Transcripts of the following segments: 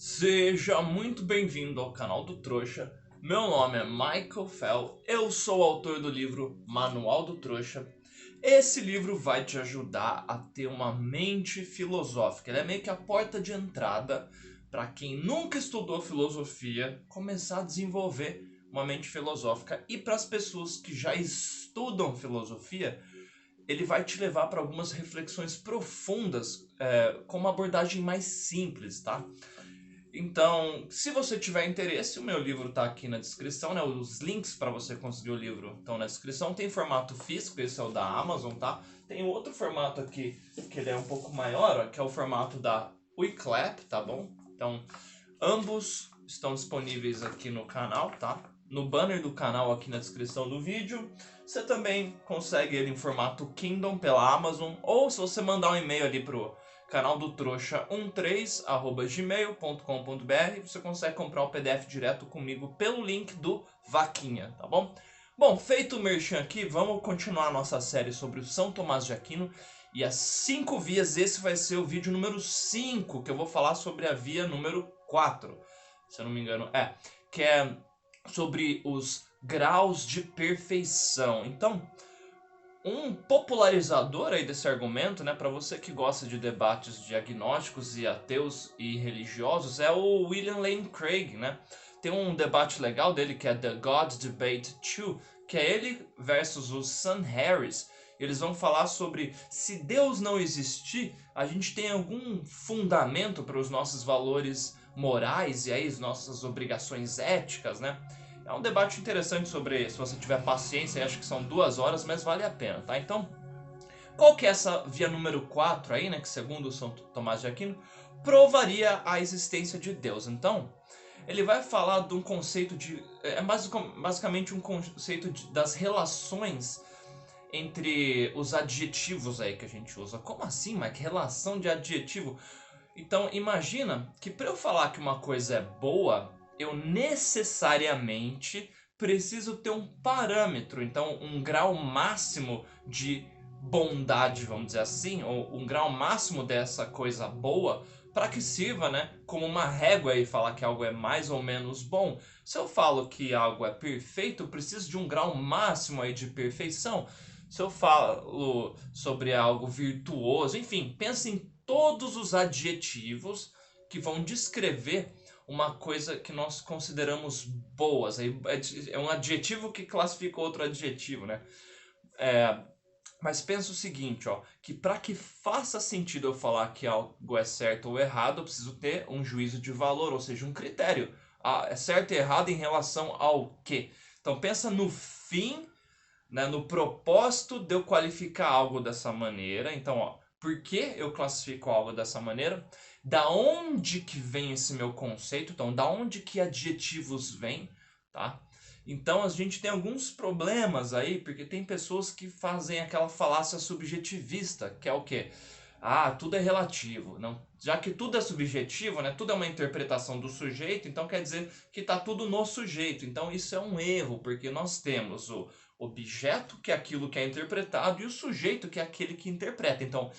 Seja muito bem-vindo ao canal do Trouxa. Meu nome é Michael Fell, eu sou o autor do livro Manual do Trouxa. Esse livro vai te ajudar a ter uma mente filosófica. Ele é meio que a porta de entrada para quem nunca estudou filosofia começar a desenvolver uma mente filosófica. E para as pessoas que já estudam filosofia, ele vai te levar para algumas reflexões profundas, com uma abordagem mais simples, tá? Então, se você tiver interesse, o meu livro está aqui na descrição, né? Os links para você conseguir o livro estão na descrição. Tem formato físico, esse é o da Amazon, tá? Tem outro formato aqui, que ele é um pouco maior, ó, que é o formato da Wiclap, tá bom? Então, ambos estão disponíveis aqui no canal, tá? No banner do canal aqui na descrição do vídeo. Você também consegue ele em formato Kindle pela Amazon, ou se você mandar um e-mail ali pro canal do trouxa 13@gmail.com.br, você consegue comprar o PDF direto comigo pelo link do Vaquinha, tá bom? Bom, feito o merchan aqui, vamos continuar a nossa série sobre o São Tomás de Aquino e as 5 vias. Esse vai ser o vídeo número 5, que eu vou falar sobre a via número 4, se eu não me engano, que é sobre os graus de perfeição. Então, um popularizador aí desse argumento, né, para você que gosta de debates de agnósticos e ateus e religiosos, é o William Lane Craig, né? Tem um debate legal dele que é The God Debate 2, que é ele versus o Sam Harris. Eles vão falar sobre se Deus não existir, a gente tem algum fundamento para os nossos valores morais e aí as nossas obrigações éticas, né? É um debate interessante sobre, se você tiver paciência, acho que são 2 horas, mas vale a pena, tá? Então, qual que é essa via número 4 aí, né, que segundo São Tomás de Aquino, provaria a existência de Deus? Então, ele vai falar de um conceito de... basicamente um conceito das relações entre os adjetivos aí que a gente usa. Como assim, Mike? Relação de adjetivo? Então, imagina que para eu falar que uma coisa é boa, eu necessariamente preciso ter um parâmetro, então um grau máximo de bondade, vamos dizer assim, ou um grau máximo dessa coisa boa, para que sirva, né, como uma régua e falar que algo é mais ou menos bom. Se eu falo que algo é perfeito, eu preciso de um grau máximo aí de perfeição. Se eu falo sobre algo virtuoso, enfim, pensa em todos os adjetivos que vão descrever uma coisa que nós consideramos boas. É um adjetivo que classifica outro adjetivo, né? Mas pensa o seguinte, ó, que para que faça sentido eu falar que algo é certo ou errado, eu preciso ter um juízo de valor, ou seja, um critério. É certo e errado em relação ao quê? Então pensa no fim, né, no propósito de eu qualificar algo dessa maneira. Então, ó, por que eu classifico algo dessa maneira? Da onde que vem esse meu conceito? Então, da onde que adjetivos vêm, tá? Então, a gente tem alguns problemas aí, porque tem pessoas que fazem aquela falácia subjetivista, que é o quê? Ah, tudo é relativo. Não, já que tudo é subjetivo, né? Tudo é uma interpretação do sujeito, então quer dizer que está tudo no sujeito. Então isso é um erro, porque nós temos o objeto, que é aquilo que é interpretado, e o sujeito, que é aquele que interpreta. Então,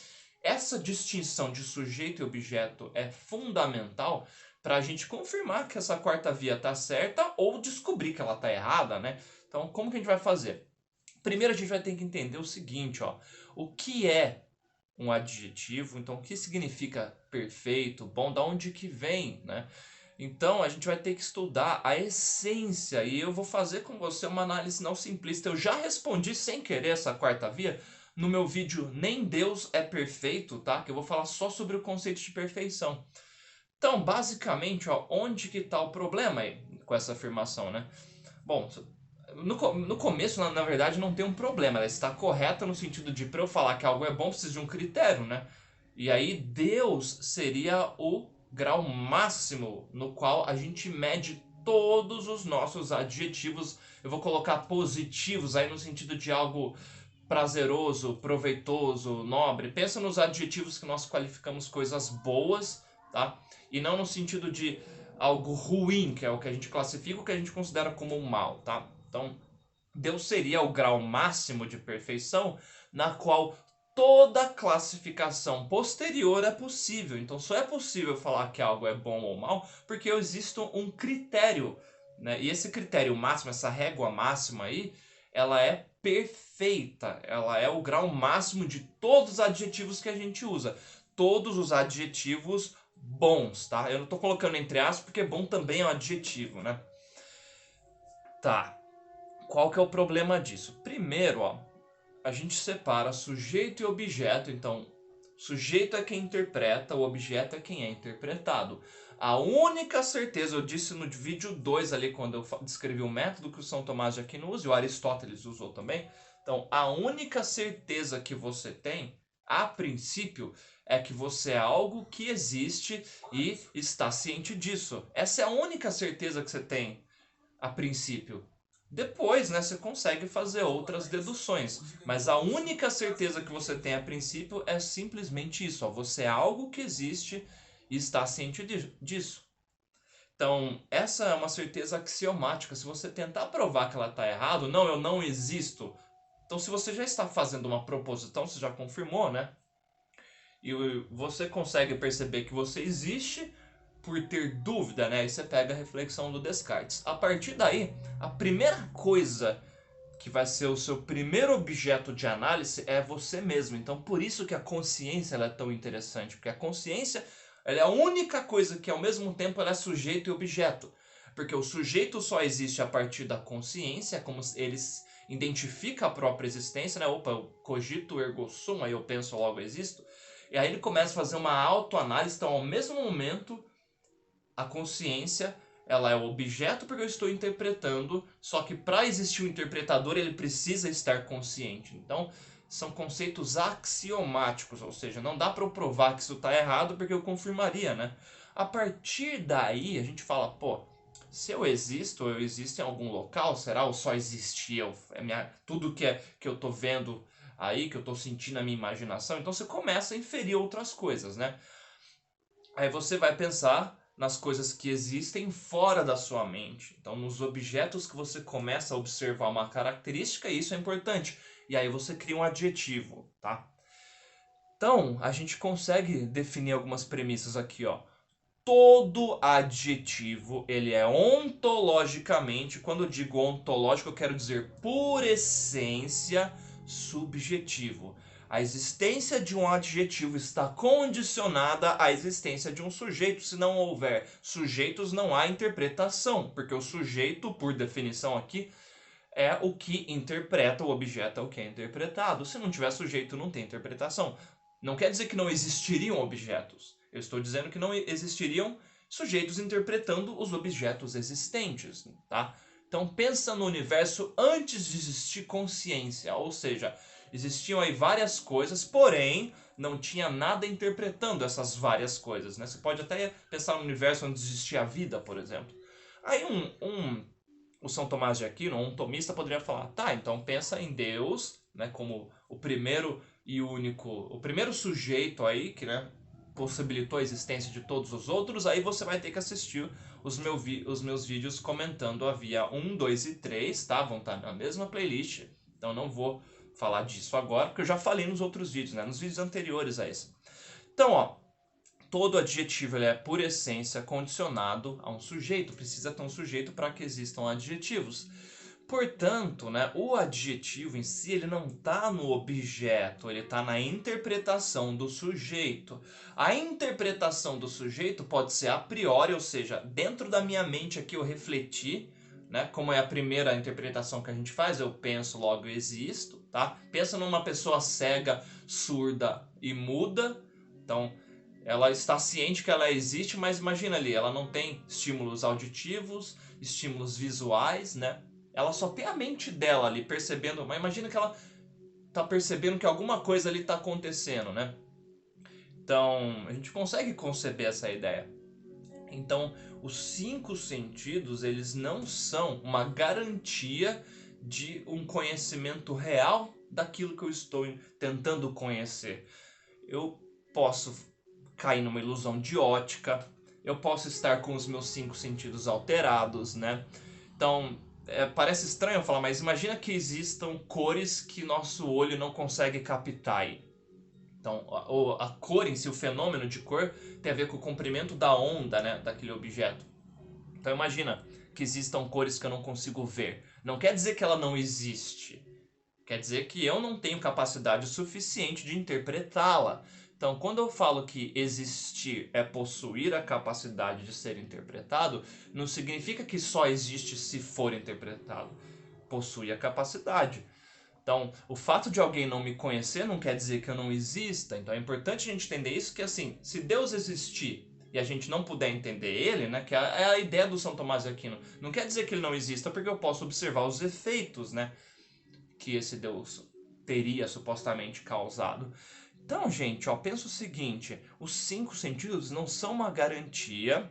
essa distinção de sujeito e objeto é fundamental para a gente confirmar que essa quarta via está certa ou descobrir que ela está errada, né? Então, como que a gente vai fazer? Primeiro, a gente vai ter que entender o seguinte, ó. O que é um adjetivo? Então, o que significa perfeito, bom? Da onde que vem, né? Então, a gente vai ter que estudar a essência, e eu vou fazer com você uma análise não simplista. Eu já respondi sem querer essa quarta via no meu vídeo Nem Deus é Perfeito, tá? Que eu vou falar só sobre o conceito de perfeição. Então, basicamente, ó, onde que está o problema aí com essa afirmação, né? Bom, no começo, na verdade, não tem um problema. Ela está correta no sentido de, para eu falar que algo é bom, preciso de um critério, né? E aí, Deus seria o grau máximo no qual a gente mede todos os nossos adjetivos. Eu vou colocar positivos aí no sentido de algo prazeroso, proveitoso, nobre. Pensa nos adjetivos que nós qualificamos coisas boas, tá? E não no sentido de algo ruim, que é o que a gente classifica, o que a gente considera como um mal, tá? Então, Deus seria o grau máximo de perfeição na qual toda classificação posterior é possível. Então só é possível falar que algo é bom ou mal porque existe um critério, né? E esse critério máximo, essa régua máxima aí, ela é perfeita. Ela é o grau máximo de todos os adjetivos que a gente usa. Todos os adjetivos bons, tá? Eu não tô colocando entre aspas porque bom também é um adjetivo, né? Tá. Qual que é o problema disso? Primeiro, ó, a gente separa sujeito e objeto. Então, sujeito é quem interpreta, o objeto é quem é interpretado. A única certeza, eu disse no vídeo 2 ali, quando eu descrevi o método que o São Tomás de Aquino usa, e o Aristóteles usou também. Então, a única certeza que você tem, a princípio, é que você é algo que existe e está ciente disso. Essa é a única certeza que você tem, a princípio. Depois, né, você consegue fazer outras deduções, mas a única certeza que você tem a princípio é simplesmente isso, ó, você é algo que existe e está ciente disso. Então, essa é uma certeza axiomática. Se você tentar provar que ela está errada, não, eu não existo. Então, se você já está fazendo uma proposição, você já confirmou, né? E você consegue perceber que você existe por ter dúvida, né? E você pega a reflexão do Descartes. A partir daí, a primeira coisa que vai ser o seu primeiro objeto de análise é você mesmo. Então, por isso que a consciência ela é tão interessante, porque a consciência ela é a única coisa que, ao mesmo tempo, ela é sujeito e objeto. Porque o sujeito só existe a partir da consciência, como ele identifica a própria existência, né? Opa, eu cogito ergo sum, aí eu penso, logo existo. E aí ele começa a fazer uma autoanálise, então, ao mesmo momento, a consciência ela é o objeto porque eu estou interpretando, só que para existir o interpretador ele precisa estar consciente. Então são conceitos axiomáticos, ou seja, não dá para eu provar que isso está errado porque eu confirmaria, né? A partir daí a gente fala, pô, se eu existo em algum local, será ou só existe eu? Tudo que eu estou vendo aí, que eu estou sentindo na minha imaginação, então você começa a inferir outras coisas, né? Aí você vai pensar nas coisas que existem fora da sua mente. Então, nos objetos que você começa a observar uma característica, e isso é importante. E aí você cria um adjetivo, tá? Então, a gente consegue definir algumas premissas aqui, ó. Todo adjetivo, ele é ontologicamente, quando eu digo ontológico, eu quero dizer por essência subjetivo. A existência de um adjetivo está condicionada à existência de um sujeito. Se não houver sujeitos, não há interpretação, porque o sujeito, por definição aqui, é o que interpreta, o objeto é o que é interpretado. Se não tiver sujeito, não tem interpretação. Não quer dizer que não existiriam objetos. Eu estou dizendo que não existiriam sujeitos interpretando os objetos existentes, tá? Então pensa no universo antes de existir consciência, ou seja, existiam aí várias coisas, porém não tinha nada interpretando essas várias coisas, né? Você pode até pensar no universo onde existia a vida, por exemplo. Aí o São Tomás de Aquino, um tomista, poderia falar, tá, então pensa em Deus, né, como o primeiro e único, o primeiro sujeito aí que, né, possibilitou a existência de todos os outros. Aí você vai ter que assistir os meus vídeos comentando a via 1, 2 e 3, tá? Vão estar na mesma playlist, então não vou falar disso agora, porque eu já falei nos outros vídeos, né, nos vídeos anteriores a esse. Então, ó, todo adjetivo ele é, por essência, condicionado a um sujeito. Precisa ter um sujeito para que existam adjetivos. Portanto, né, o adjetivo em si ele não está no objeto, ele está na interpretação do sujeito. A interpretação do sujeito pode ser a priori, ou seja, dentro da minha mente aqui eu refleti, né, como é a primeira interpretação que a gente faz, eu penso, logo eu existo, tá? Pensa numa pessoa cega, surda e muda, então ela está ciente que ela existe, mas imagina ali, ela não tem estímulos auditivos, estímulos visuais, né? Ela só tem a mente dela ali percebendo, mas imagina que ela tá percebendo que alguma coisa ali tá acontecendo, né? Então, a gente consegue conceber essa ideia. Então, os 5 sentidos, eles não são uma garantia de um conhecimento real daquilo que eu estou tentando conhecer. Eu posso cair numa ilusão de ótica, eu posso estar com os meus 5 sentidos alterados, né? Então, parece estranho falar, mas imagina que existam cores que nosso olho não consegue captar aí. Então, a cor em si, o fenômeno de cor, tem a ver com o comprimento da onda, né, daquele objeto. Então imagina que existam cores que eu não consigo ver. Não quer dizer que ela não existe. Quer dizer que eu não tenho capacidade suficiente de interpretá-la. Então, quando eu falo que existir é possuir a capacidade de ser interpretado, não significa que só existe se for interpretado. Possui a capacidade. Então, o fato de alguém não me conhecer não quer dizer que eu não exista. Então, é importante a gente entender isso, que assim, se Deus existir e a gente não puder entender ele, né, que é a ideia do São Tomás de Aquino, não quer dizer que ele não exista, porque eu posso observar os efeitos, né, que esse Deus teria supostamente causado. Então, gente, ó, pensa o seguinte, os 5 sentidos não são uma garantia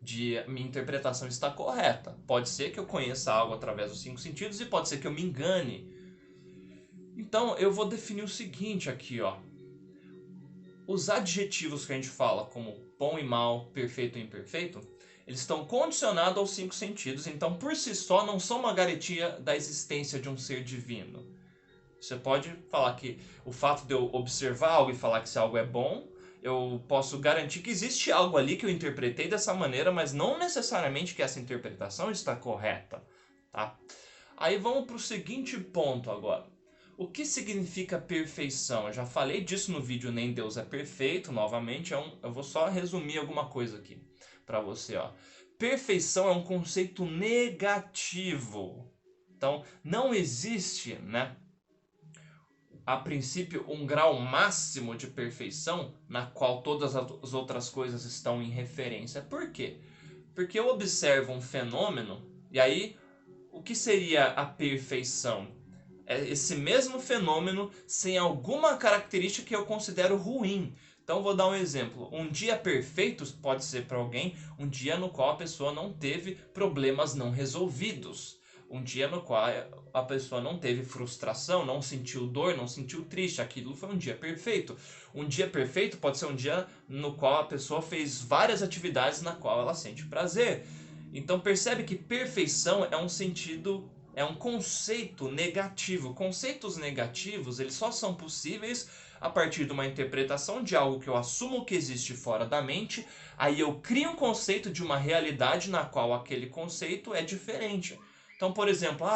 de minha interpretação estar correta. Pode ser que eu conheça algo através dos 5 sentidos e pode ser que eu me engane. Então, eu vou definir o seguinte aqui, ó. Os adjetivos que a gente fala, como bom e mal, perfeito e imperfeito, eles estão condicionados aos 5 sentidos, então por si só não são uma garantia da existência de um ser divino. Você pode falar que o fato de eu observar algo e falar que se algo é bom, eu posso garantir que existe algo ali que eu interpretei dessa maneira, mas não necessariamente que essa interpretação está correta, tá? Aí vamos para o seguinte ponto agora. O que significa perfeição? Eu já falei disso no vídeo Nem Deus é Perfeito, novamente, eu vou só resumir alguma coisa aqui para você, ó. Perfeição é um conceito negativo. Então, não existe, né, a princípio, um grau máximo de perfeição na qual todas as outras coisas estão em referência. Por quê? Porque eu observo um fenômeno e aí o que seria a perfeição? É esse mesmo fenômeno sem alguma característica que eu considero ruim. Então vou dar um exemplo. Um dia perfeito pode ser para alguém um dia no qual a pessoa não teve problemas não resolvidos. Um dia no qual a pessoa não teve frustração, não sentiu dor, não sentiu triste. Aquilo foi um dia perfeito. Um dia perfeito pode ser um dia no qual a pessoa fez várias atividades na qual ela sente prazer. Então percebe que perfeição é um sentido, é um conceito negativo. Conceitos negativos, eles só são possíveis a partir de uma interpretação de algo que eu assumo que existe fora da mente, aí eu crio um conceito de uma realidade na qual aquele conceito é diferente. Então, por exemplo,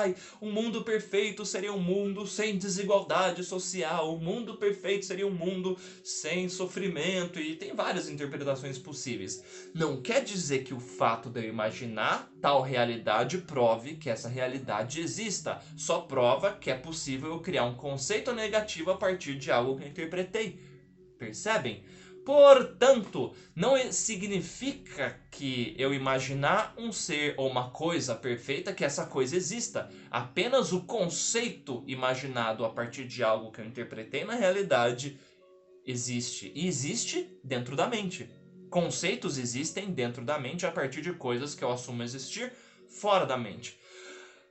um mundo perfeito seria um mundo sem desigualdade social, um mundo perfeito seria um mundo sem sofrimento, e tem várias interpretações possíveis. Não quer dizer que o fato de eu imaginar tal realidade prove que essa realidade exista. Só prova que é possível eu criar um conceito negativo a partir de algo que eu interpretei. Percebem? Portanto, não significa que eu imaginar um ser ou uma coisa perfeita que essa coisa exista. Apenas o conceito imaginado a partir de algo que eu interpretei na realidade existe. E existe dentro da mente. Conceitos existem dentro da mente a partir de coisas que eu assumo existir fora da mente.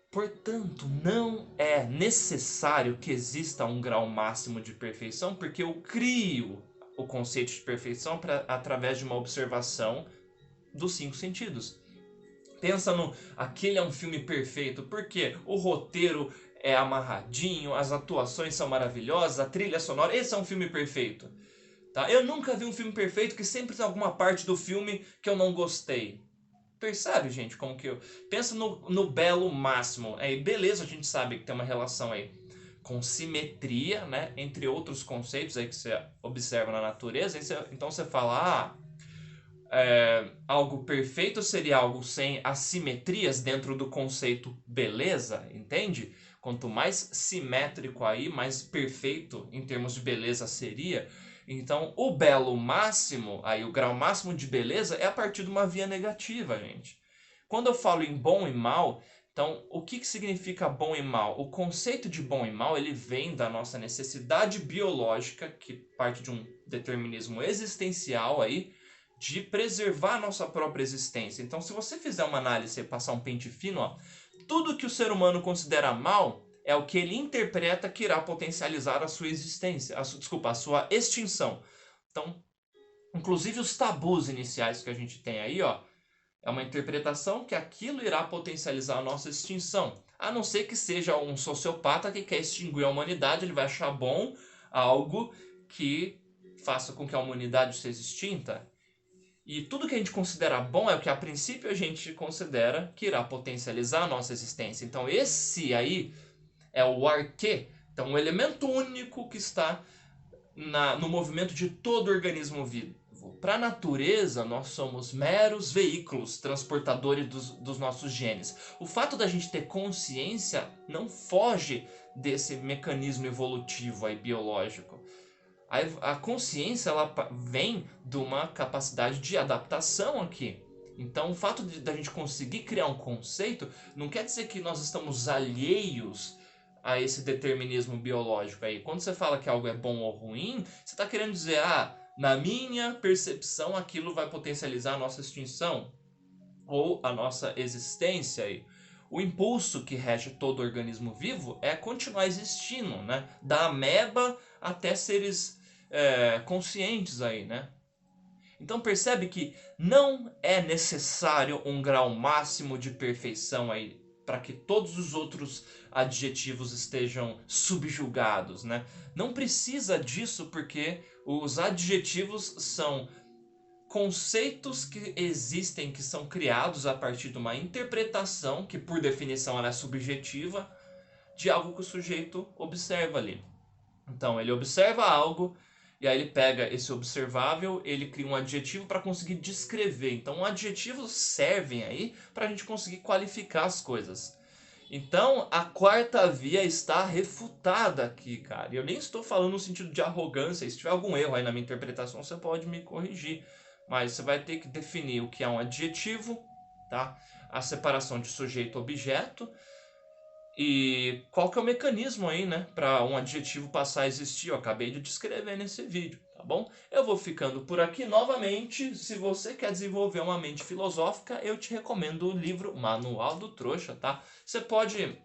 Portanto, não é necessário que exista um grau máximo de perfeição, porque eu crio o conceito de perfeição através de uma observação dos 5 sentidos. Pensa no aquele é um filme perfeito, porque o roteiro é amarradinho, as atuações são maravilhosas, a trilha sonora, esse é um filme perfeito. Tá? Eu nunca vi um filme perfeito que sempre tem alguma parte do filme que eu não gostei. Percebe, gente, como que eu... Pensa no belo máximo. Aí, beleza, a gente sabe que tem uma relação aí com simetria, né? Entre outros conceitos aí que você observa na natureza. Então você fala, algo perfeito seria algo sem assimetrias dentro do conceito beleza, entende? Quanto mais simétrico aí, mais perfeito em termos de beleza seria. Então, o belo máximo, aí o grau máximo de beleza é a partir de uma via negativa, gente. Quando eu falo em bom e mal, então, o que significa bom e mal? O conceito de bom e mal, ele vem da nossa necessidade biológica, que parte de um determinismo existencial aí, de preservar a nossa própria existência. Então, se você fizer uma análise e passar um pente fino, ó, tudo que o ser humano considera mal é o que ele interpreta que irá potencializar a sua existência, a sua extinção. Então, inclusive os tabus iniciais que a gente tem aí, ó, é uma interpretação que aquilo irá potencializar a nossa extinção. A não ser que seja um sociopata que quer extinguir a humanidade, ele vai achar bom algo que faça com que a humanidade seja extinta. E tudo que a gente considera bom é o que a princípio a gente considera que irá potencializar a nossa existência. Então esse aí é o arquê, então um elemento único que está no movimento de todo organismo vivo. Para a natureza, nós somos meros veículos transportadores dos nossos genes. O fato da gente ter consciência não foge desse mecanismo evolutivo aí, biológico. A consciência ela vem de uma capacidade de adaptação aqui. Então, o fato da gente conseguir criar um conceito não quer dizer que nós estamos alheios a esse determinismo biológico aí. Quando você fala que algo é bom ou ruim, você está querendo dizer, na minha percepção, aquilo vai potencializar a nossa extinção ou a nossa existência aí. O impulso que rege todo organismo vivo é continuar existindo, né? Da ameba até seres conscientes aí, né? Então percebe que não é necessário um grau máximo de perfeição aí para que todos os outros adjetivos estejam subjugados, né? Não precisa disso porque os adjetivos são conceitos que existem, que são criados a partir de uma interpretação, que por definição ela é subjetiva, de algo que o sujeito observa ali. Então ele observa algo, e aí ele pega esse observável, ele cria um adjetivo para conseguir descrever. Então adjetivos servem aí para a gente conseguir qualificar as coisas. Então a quarta via está refutada aqui, cara. E eu nem estou falando no sentido de arrogância. E se tiver algum erro aí na minha interpretação, você pode me corrigir. Mas você vai ter que definir o que é um adjetivo, tá? A separação de sujeito-objeto. E qual que é o mecanismo aí, né, para um adjetivo passar a existir? Eu acabei de descrever nesse vídeo, tá bom? Eu vou ficando por aqui novamente. Se você quer desenvolver uma mente filosófica, eu te recomendo o livro Manual do Trouxa, tá? Você pode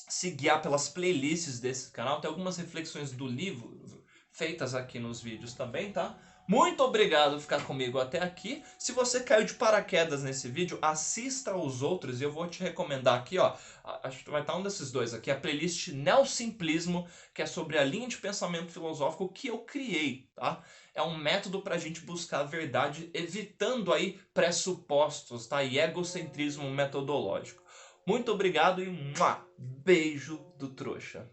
se guiar pelas playlists desse canal. Tem algumas reflexões do livro feitas aqui nos vídeos também, tá? Muito obrigado por ficar comigo até aqui. Se você caiu de paraquedas nesse vídeo, assista aos outros e eu vou te recomendar aqui, ó. Acho que vai estar um desses dois aqui, a playlist Neosimplismo, que é sobre a linha de pensamento filosófico que eu criei, tá? É um método para a gente buscar a verdade, evitando aí pressupostos, tá? E egocentrismo metodológico. Muito obrigado e beijo do trouxa.